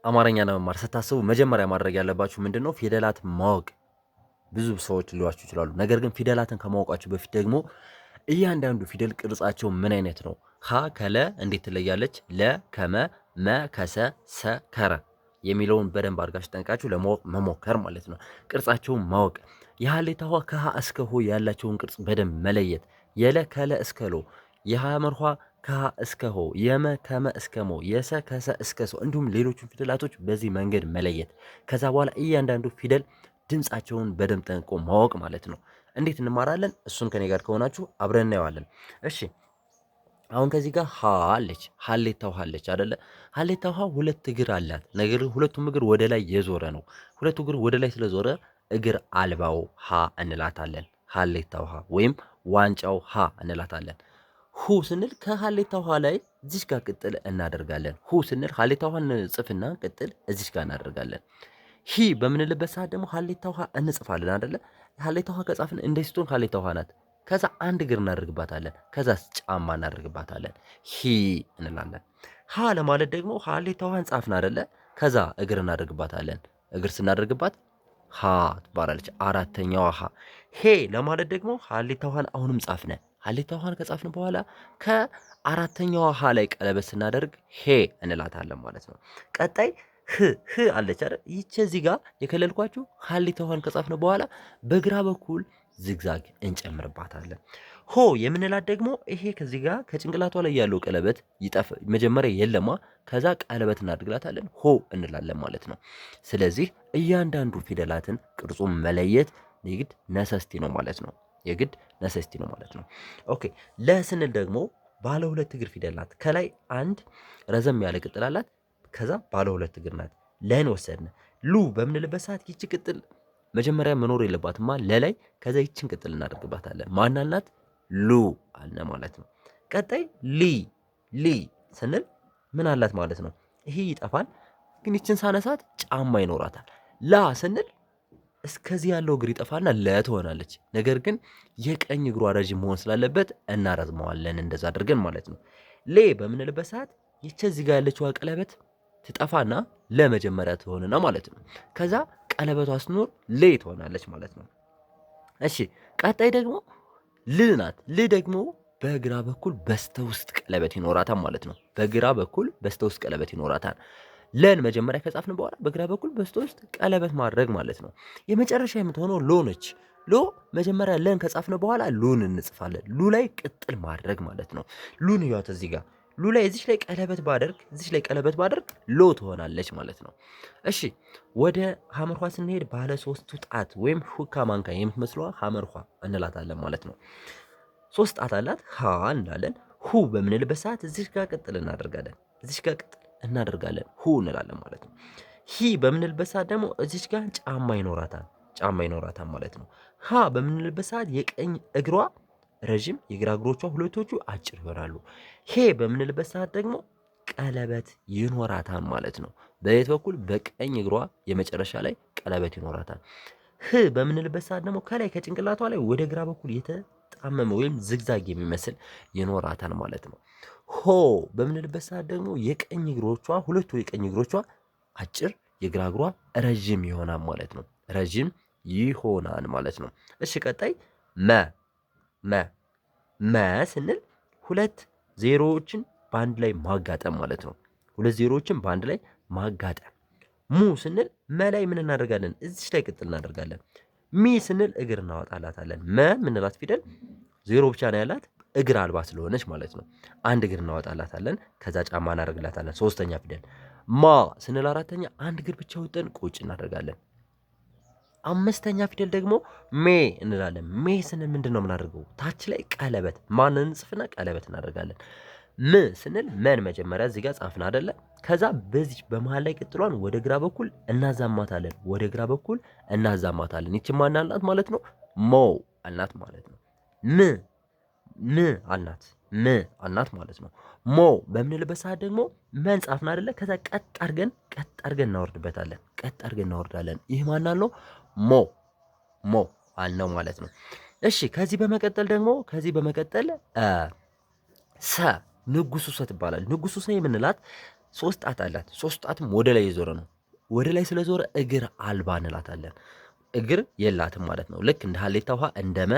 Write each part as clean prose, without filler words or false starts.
አማርኛ ለመማር ስታስቡ መጀመሪያ ማድረግ ያለባችሁ ምንድነው? ፊደላት ማወቅ። ብዙ ሰዎች ሊሏችሁ ይችላሉ። ነገር ግን ፊደላትን ከማወቃችሁ በፊት ደግሞ እያንዳንዱ ፊደል ቅርጻቸው ምን አይነት ነው? ሀ ከለ እንዴት ትለያለች? ለ ከመ፣ መ ከሰ፣ ሰ ከረ የሚለውን በደንብ አድርጋችሁ ጠንቃችሁ ለማወቅ መሞከር ማለት ነው። ቅርጻቸውን ማወቅ፣ የሀሌታ ኋ ከሀ እስከ ሆ ያላቸውን ቅርጽ በደንብ መለየት፣ የለ ከለ እስከ ሎ፣ የሐመር ኋ ከሀ እስከ ሆ፣ የመ ከመ እስከ ሞ፣ የሰ ከሰ እስከ ሶ እንዲሁም ሌሎቹን ፊደላቶች በዚህ መንገድ መለየት። ከዛ በኋላ እያንዳንዱ ፊደል ድምፃቸውን በደንብ ጠንቅቆ ማወቅ ማለት ነው። እንዴት እንማራለን? እሱን ከኔ ጋር ከሆናችሁ አብረን እናየዋለን። እሺ አሁን ከዚህ ጋር ሀ አለች፣ ሀሌታ ውሃ አለች አይደለ? ሀሌታ ውሃ ሁለት እግር አላት። ነገር ግን ሁለቱም እግር ወደ ላይ የዞረ ነው። ሁለቱ እግር ወደ ላይ ስለዞረ እግር አልባው ሀ እንላታለን። ሀሌታ ውሃ ወይም ዋንጫው ሀ እንላታለን። ሁ ስንል ከሀሌታ ውሃ ላይ እዚች ጋር ቅጥል እናደርጋለን። ሁ ስንል ሀሌታ ውሃን ጽፍና ቅጥል እዚች ጋር እናደርጋለን። ሂ በምንልበት ሰዓት ደግሞ ሀሌታ ውሃ እንጽፋለን አይደለ? ሀሌታ ውሃ ከጻፍን እንደዚህ ስትሆን ሀሌታ ውሃ ናት። ከዛ አንድ እግር እናደርግባታለን። ከዛ ጫማ እናደርግባታለን። ሂ እንላለን። ሀ ለማለት ደግሞ ሀሌታ ውሃን ጻፍን አይደለ? ከዛ እግር እናደርግባታለን። እግር ስናደርግባት ሀ ትባላለች። አራተኛዋ ሀ። ሄ ለማለት ደግሞ ሀሌታ ውሃን አሁንም ጻፍነ። ሀሌታ ውሃን ከጻፍን በኋላ ከአራተኛዋ ሀ ላይ ቀለበት ስናደርግ ሄ እንላታለን ማለት ነው። ቀጣይ ህ አለች አይደል? ይቺ እዚህ ጋር የከለልኳችሁ ሀሌታ ውሃን ከጻፍን በኋላ በግራ በኩል ዝግዛግ እንጨምርባታለን። ሆ የምንላት ደግሞ ይሄ ከዚህ ጋር ከጭንቅላቷ ላይ ያለው ቀለበት ይጠፍ መጀመሪያ የለማ፣ ከዛ ቀለበት እናድርግላታለን ሆ እንላለን ማለት ነው። ስለዚህ እያንዳንዱ ፊደላትን ቅርጹን መለየት የግድ ነሰስቲ ነው ማለት ነው። የግድ ነሰስቲ ነው ማለት ነው። ኦኬ ለስንል ደግሞ ባለ ሁለት እግር ፊደል ናት። ከላይ አንድ ረዘም ያለ ቅጥል አላት። ከዛ ባለ ሁለት እግር ናት። ለን ወሰድን። ሉ በምንልበት ሰዓት ይቺ ቅጥል መጀመሪያ መኖር የለባትማ ለላይ። ከዛ ይችን ቅጥል እናደርግባታለን። ማናልናት? ሉ አልነ ማለት ነው። ቀጣይ ሊ ስንል ምን አላት ማለት ነው? ይሄ ይጠፋል፣ ግን ይችን ሳነሳት ጫማ ይኖራታል። ላ ስንል እስከዚህ ያለው እግር ይጠፋና ለ ትሆናለች። ነገር ግን የቀኝ እግሯ ረዥም መሆን ስላለበት እናረዝመዋለን እንደዛ አድርገን ማለት ነው። ሌ በምንልበት ሰዓት ይቺ እዚህ ጋር ያለችዋ ቀለበት ትጠፋና ለመጀመሪያ ትሆንና ማለት ነው። ከዛ ቀለበቷ ስትኖር ሌ ትሆናለች ማለት ነው። እሺ ቀጣይ ደግሞ ል ናት። ል ደግሞ በግራ በኩል በስተውስጥ ቀለበት ይኖራታል ማለት ነው። በግራ በኩል በስተውስጥ ቀለበት ይኖራታል። ለን መጀመሪያ ከጻፍን በኋላ በግራ በኩል በስተውስጥ ቀለበት ማድረግ ማለት ነው። የመጨረሻ የምትሆነው ሎ ነች። ሎ መጀመሪያ ለን ከጻፍን በኋላ ሉን እንጽፋለን። ሉ ላይ ቅጥል ማድረግ ማለት ነው። ሉን እያት እዚህ ጋር ሉ ላይ እዚች ላይ ቀለበት ባደርግ ሎ ትሆናለች ማለት ነው። እሺ ወደ ሐመርኋ ስንሄድ ባለ ሶስቱ ጣት ወይም ሹካ ማንካ የምትመስለዋ ሐመርኋ እንላታለን ማለት ነው። ሶስት ጣት አላት። ሀ እንላለን። ሁ በምንልበት ሰዓት እዚች ጋር ቅጥል እናደርጋለን። ሁ እንላለን ማለት ነው። ሂ በምንልበት ሰዓት ደግሞ እዚች ጋር ጫማ ይኖራታል ማለት ነው። ሀ በምንልበት ሰዓት የቀኝ እግሯ ረዥም፣ የግራ እግሮቿ ሁለቶቹ አጭር ይሆናሉ። ሄ በምንልበት ሰዓት ደግሞ ቀለበት ይኖራታል ማለት ነው። በየት በኩል? በቀኝ እግሯ የመጨረሻ ላይ ቀለበት ይኖራታል። ህ በምንልበት ሰዓት ደግሞ ከላይ ከጭንቅላቷ ላይ ወደ ግራ በኩል የተጣመመ ወይም ዝግዛግ የሚመስል ይኖራታል ማለት ነው። ሆ በምንልበት ሰዓት ደግሞ ሁለቱ የቀኝ እግሮቿ አጭር፣ የግራ እግሯ ረዥም ይሆናል ማለት ነው። ረዥም ይሆናል ማለት ነው። እሺ ቀጣይ መ ስንል ሁለት ዜሮዎችን በአንድ ላይ ማጋጠም ማለት ነው። ሁለት ዜሮዎችን በአንድ ላይ ማጋጠም። ሙ ስንል መላይ ምን እናደርጋለን? እዚች ላይ ቅጥል እናደርጋለን። ሚ ስንል እግር እናወጣላታለን። መ ምንላት ፊደል ዜሮ ብቻ ነው ያላት፣ እግር አልባ ስለሆነች ማለት ነው። አንድ እግር እናወጣላታለን። ከዛ ጫማ እናደርግላታለን። ሶስተኛ ፊደል። ማ ስንል አራተኛ አንድ እግር ብቻ ወጠን ቁጭ እናደርጋለን። አምስተኛ ፊደል ደግሞ ሜ እንላለን። ሜ ስንል ምንድን ነው የምናደርገው? ታች ላይ ቀለበት ማንን ጽፍና ቀለበት እናደርጋለን። ም ስንል መን መጀመሪያ እዚህ ጋር ጻፍን አይደለ? ከዛ በዚህ በመሃል ላይ ቅጥሏን ወደ ግራ በኩል እናዛማታለን። ይቺ ማን አልናት ማለት ነው? ሞ አልናት ማለት ነው። ም አልናት ማለት ነው። ሞ በምንልበት ሰዓት ደግሞ መን ጻፍን አይደለ? ከዛ ቀጥ አድርገን እናወርዳለን። ይህ ማን አልነው? ሞ አልነው ማለት ነው። እሺ ከዚህ በመቀጠል ሰ ንጉሱ ሰ ትባላለች። ንጉሱ ሰ የምንላት ሶስት ጣት አላት። ሶስት ጣትም ወደ ላይ የዞረ ነው። ወደ ላይ ስለዞረ እግር አልባ እንላታለን። እግር የላትም ማለት ነው። ልክ እንደ ሀሌታ ውሃ እንደመ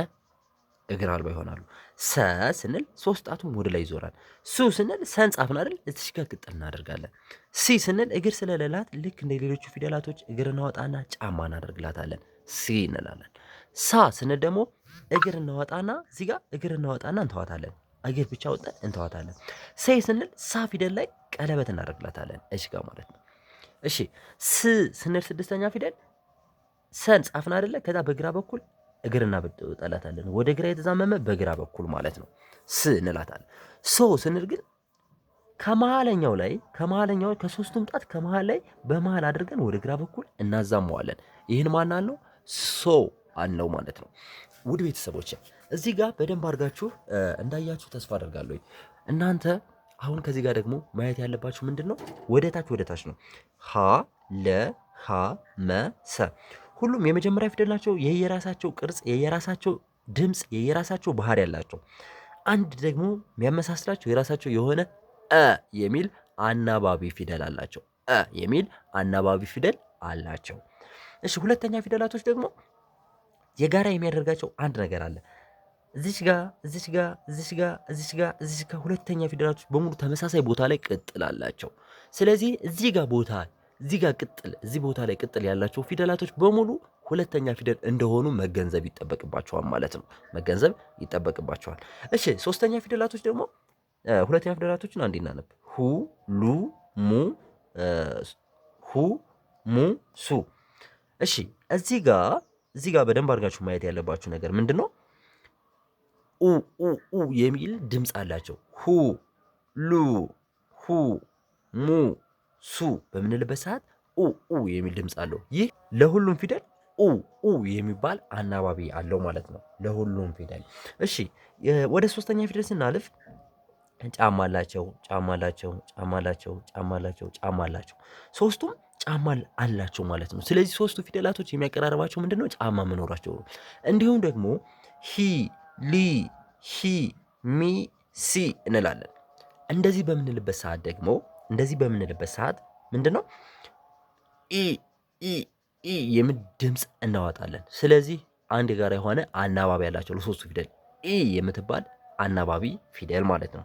እግር አልባ ይሆናሉ። ሰ ስንል ሶስት ጣቱም ወደ ላይ ይዞራል። ሱ ስንል ሰን ጻፍን አይደል? እዚሽ ጋር ቅጥል እናደርጋለን። ሲ ስንል እግር ስለሌላት ልክ እንደ ሌሎቹ ፊደላቶች እግር እናወጣና ጫማ እናደርግላታለን። ሲ እንላለን። ሳ ስንል ደግሞ እግር እናወጣና እዚህ ጋር እግር እናወጣና እንተዋታለን። እግር ብቻ ወጣን እንተዋታለን። ሴ ስንል ሳ ፊደል ላይ ቀለበት እናደርግላታለን። እሺ ጋር ማለት ነው። እሺ ስ ስንል ስድስተኛ ፊደል ሰን ጻፍን አይደለ? ከዛ በግራ በኩል እግር እናበጣላታለን። ወደ ግራ የተዛመመ በግራ በኩል ማለት ነው። ስ እንላታለን። ሶ ስንል ግን ከመሃለኛው ላይ ከሶስቱም ጣት ከመሃል ላይ በመሃል አድርገን ወደ ግራ በኩል እናዛመዋለን። ይህን ማን አለው? ሶ አለው ማለት ነው። ውድ ቤተሰቦች እዚህ ጋር በደንብ አድርጋችሁ እንዳያችሁ ተስፋ አደርጋለሁ። እናንተ አሁን ከዚህ ጋር ደግሞ ማየት ያለባችሁ ምንድን ነው? ወደ ታች ነው። ሀ ለ ሀ መ ሰ ሁሉም የመጀመሪያ ፊደል ናቸው። የየራሳቸው ቅርጽ፣ የየራሳቸው ድምፅ፣ የየራሳቸው ባህሪ ያላቸው። አንድ ደግሞ የሚያመሳስላቸው የራሳቸው የሆነ የሚል አናባቢ ፊደል አላቸው። የሚል አናባቢ ፊደል አላቸው። እሺ ሁለተኛ ፊደላቶች ደግሞ የጋራ የሚያደርጋቸው አንድ ነገር አለ። እዚች ጋ ሁለተኛ ፊደላቶች በሙሉ ተመሳሳይ ቦታ ላይ ቅጥል አላቸው። ስለዚህ እዚህ ቦታ ላይ ቅጥል ያላቸው ፊደላቶች በሙሉ ሁለተኛ ፊደል እንደሆኑ መገንዘብ ይጠበቅባቸዋል ማለት ነው። መገንዘብ ይጠበቅባቸዋል። እሺ ሶስተኛ ፊደላቶች ደግሞ ሁለተኛ ፊደላቶችን አንዴ እናነብ። ሁ ሉ ሙ ሱ። እሺ እዚህ ጋር በደንብ አድርጋችሁ ማየት ያለባችሁ ነገር ምንድን ነው? ኡ የሚል ድምፅ አላቸው። ሁ ሉ ሁ ሙ ሱ በምንልበት ሰዓት ኡ የሚል ድምፅ አለው። ይህ ለሁሉም ፊደል ኡ የሚባል አናባቢ አለው ማለት ነው። ለሁሉም ፊደል። እሺ ወደ ሶስተኛ ፊደል ስናልፍ ጫማ አላቸው። ሶስቱም ጫማ አላቸው ማለት ነው። ስለዚህ ሶስቱ ፊደላቶች የሚያቀራርባቸው ምንድን ነው? ጫማ መኖራቸው ነው። እንዲሁም ደግሞ ሂ ሊ ሂ ሚ ሲ እንላለን። እንደዚህ በምንልበት ሰዓት ምንድን ነው? ኢ የሚል ድምፅ እናወጣለን። ስለዚህ አንድ ጋር የሆነ አናባቢ ያላቸው ለሶስቱ ፊደል ኢ የምትባል አናባቢ ፊደል ማለት ነው።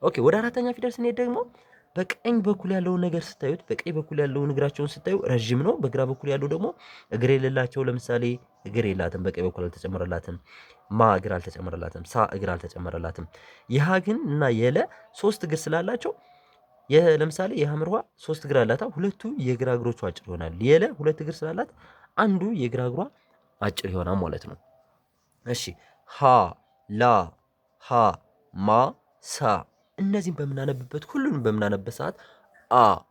ኦኬ ወደ አራተኛ ፊደል ስንሄድ ደግሞ በቀኝ በኩል ያለውን ነገር ስታዩት፣ በቀኝ በኩል ያለውን እግራቸውን ስታዩ ረዥም ነው። በግራ በኩል ያለው ደግሞ እግር የሌላቸው፣ ለምሳሌ እግር የላትም፣ በቀኝ በኩል አልተጨመረላትም። ማ እግር አልተጨመረላትም። ሳ እግር አልተጨመረላትም። የሀ ግን እና የለ ሶስት እግር ስላላቸው ለምሳሌ የሐመር ውሃ ሶስት እግር አላታ፣ ሁለቱ የግራ እግሮቹ አጭር ይሆናል። የለ ሁለት እግር ስላላት አንዱ የግራ እግሯ አጭር ይሆናል ማለት ነው። እሺ ሀ ላ ሀ ማ ሳ እነዚህም ሁሉንም በምናነብበት ሰዓት አ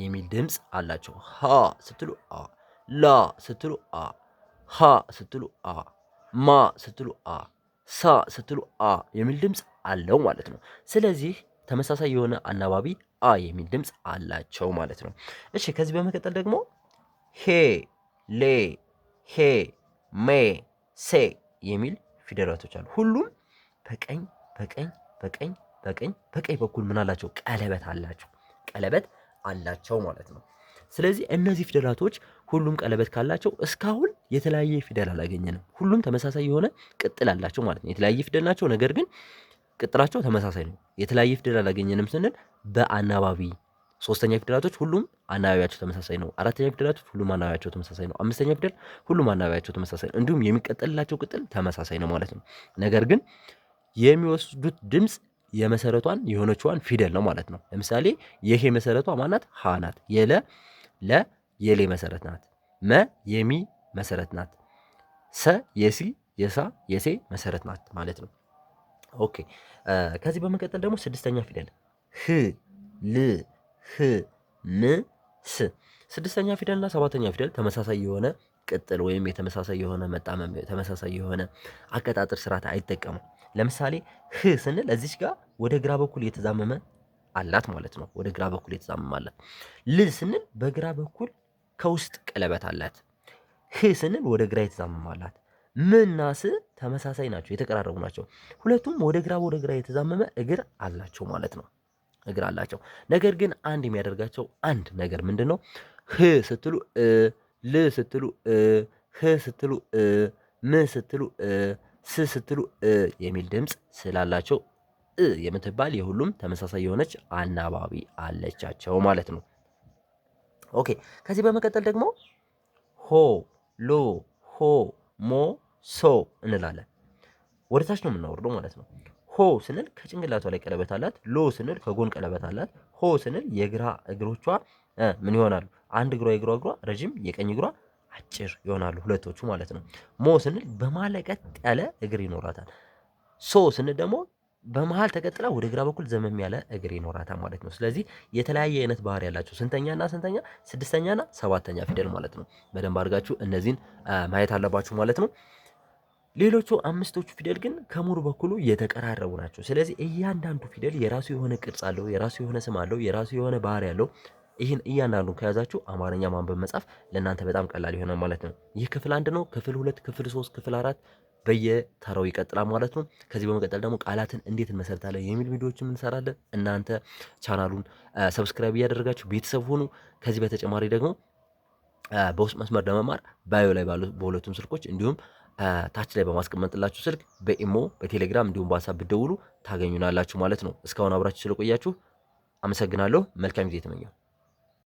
የሚል ድምፅ አላቸው። ሀ ስትሉ አ፣ ላ ስትሉ አ፣ ሀ ስትሉ አ፣ ማ ስትሉ አ፣ ሳ ስትሉ አ የሚል ድምፅ አለው ማለት ነው። ስለዚህ ተመሳሳይ የሆነ አናባቢ አ የሚል ድምፅ አላቸው ማለት ነው። እሺ ከዚህ በመቀጠል ደግሞ ሄ ሌ ሄ ሜ ሴ የሚል ፊደላቶች አሉ። ሁሉም በቀኝ በኩል ምን አላቸው? ቀለበት አላቸው ማለት ነው። ስለዚህ እነዚህ ፊደላቶች ሁሉም ቀለበት ካላቸው እስካሁን የተለያየ ፊደል አላገኘንም። ሁሉም ተመሳሳይ የሆነ ቅጥል አላቸው ማለት ነው። የተለያየ ፊደል ናቸው፣ ነገር ግን ቅጥላቸው ተመሳሳይ ነው። የተለያየ ፊደል አላገኘንም ስንል በአናባቢ ሶስተኛ ፊደላቶች ሁሉም አናባቢያቸው ተመሳሳይ ነው። አራተኛ ፊደላቶች ሁሉም አናባቢያቸው ተመሳሳይ ነው። አምስተኛ ፊደል ሁሉም አናባቢያቸው ተመሳሳይ ነው። እንዲሁም የሚቀጥልላቸው ቅጥል ተመሳሳይ ነው ማለት ነው። ነገር ግን የሚወስዱት ድምፅ የመሰረቷን የሆነችዋን ፊደል ነው ማለት ነው። ለምሳሌ የሄ መሰረቷ ማናት? ሀ ናት። የሌ መሰረት ናት። መ የሚ መሰረት ናት። ሰ የሲ የሳ የሴ መሰረት ናት ማለት ነው። ኦኬ ከዚህ በመቀጠል ደግሞ ስድስተኛ ፊደል ህ ል ህ ም ስ። ስድስተኛ ፊደልና ሰባተኛ ፊደል ተመሳሳይ የሆነ ቅጥል ወይም የተመሳሳይ የሆነ መጣመም ተመሳሳይ የሆነ አቀጣጠር ስርዓት አይጠቀሙም። ለምሳሌ ህ ስንል እዚች ጋር ወደ ግራ በኩል የተዛመመ አላት ማለት ነው። ወደ ግራ በኩል የተዛመመ አላት። ል ስንል በግራ በኩል ከውስጥ ቀለበት አላት። ህ ስንል ወደ ግራ የተዛመመ አላት። ምና ስ ተመሳሳይ ናቸው፣ የተቀራረቡ ናቸው። ሁለቱም ወደ ግራ የተዛመመ እግር አላቸው ማለት ነው። እግር አላቸው። ነገር ግን አንድ የሚያደርጋቸው አንድ ነገር ምንድን ነው? ህ ስትሉ ል ስትሉ ህ ስትሉ ም ስትሉ ስ ስትሉ የሚል ድምፅ ስላላቸው የምትባል የሁሉም ተመሳሳይ የሆነች አናባቢ አለቻቸው ማለት ነው። ኦኬ ከዚህ በመቀጠል ደግሞ ሆ ሎ ሆ ሞ ሶ እንላለን። ወደ ታች ነው የምናወርደው ማለት ነው። ሆ ስንል ከጭንቅላቷ ላይ ቀለበት አላት። ሎ ስንል ከጎን ቀለበት አላት። ሆ ስንል የግራ እግሮቿ ምን ይሆናሉ? አንድ እግሯ እግሯ ረጅም፣ የቀኝ እግሯ አጭር ይሆናሉ ሁለቶቹ ማለት ነው። ሞ ስንል በመሃል ቀጥ ያለ እግር ይኖራታል። ሶ ስንል ደግሞ በመሃል ተቀጥላ ወደ ግራ በኩል ዘመም ያለ እግር ይኖራታል ማለት ነው። ስለዚህ የተለያየ አይነት ባህሪ ያላቸው ስንተኛና ስንተኛ፣ ስድስተኛና ሰባተኛ ፊደል ማለት ነው። በደንብ አድርጋችሁ እነዚህን ማየት አለባችሁ ማለት ነው። ሌሎቹ አምስቶቹ ፊደል ግን ከሙሉ በኩሉ የተቀራረቡ ናቸው። ስለዚህ እያንዳንዱ ፊደል የራሱ የሆነ ቅርጽ አለው፣ የራሱ የሆነ ስም አለው፣ የራሱ የሆነ ባህሪ አለው። ይህን እያንዳንዱን ከያዛችሁ አማርኛ ማንበብ መጻፍ ለእናንተ በጣም ቀላል ይሆናል ማለት ነው። ይህ ክፍል 1 ነው። ክፍል 2፣ ክፍል 3፣ ክፍል 4 በየተራው ይቀጥላል ማለት ነው። ከዚህ በመቀጠል ደግሞ ቃላትን እንዴት እንመሰርታለን የሚል ቪዲዮዎችን እንሰራለን። እናንተ ቻናሉን ሰብስክራይብ እያደረጋችሁ ቤተሰብ ሁኑ። ከዚህ በተጨማሪ ደግሞ በውስጥ መስመር ለመማር ባዮ ላይ ባሉ በሁለቱም ስልኮች እንዲሁም ታች ላይ በማስቀመጥላችሁ ስልክ በኢሞ በቴሌግራም እንዲሁም በዋትስአፕ ብትደውሉ ታገኙናላችሁ ማለት ነው። እስካሁን አብራችሁ ስለቆያችሁ አመሰግናለሁ። መልካም ጊዜ ተመኘው።